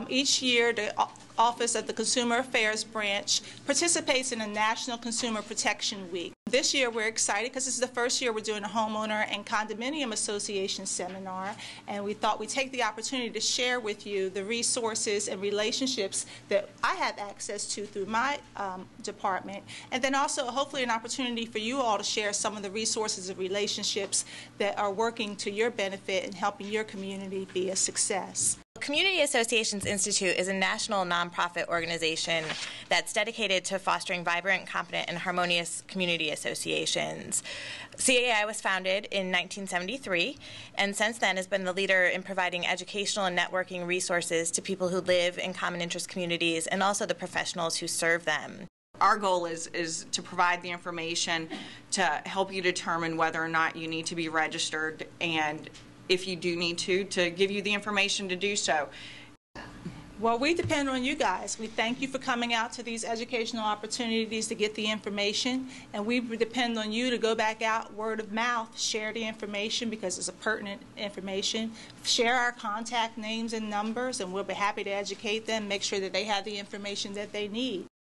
Each year, the Office of the Consumer Affairs Branch participates in a National Consumer Protection Week. This year we're excited because this is the first year we're doing a homeowner and condominium association seminar, and we thought we'd take the opportunity to share with you the resources and relationships that I have access to through my department, and then also hopefully an opportunity for you all to share some of the resources and relationships that are working to your benefit and helping your community be a success. Community Associations Institute is a national nonprofit organization that's dedicated to fostering vibrant, competent, and harmonious community associations. CAI was founded in 1973, and since then has been the leader in providing educational and networking resources to people who live in common interest communities and also the professionals who serve them. Our goal is to provide the information to help you determine whether or not you need to be registered, and if you do need to give you the information to do so. Well, we depend on you guys. We thank you for coming out to these educational opportunities to get the information, and we depend on you to go back out word of mouth, share the information because it's a pertinent information, share our contact names and numbers, and we'll be happy to educate them, make sure that they have the information that they need.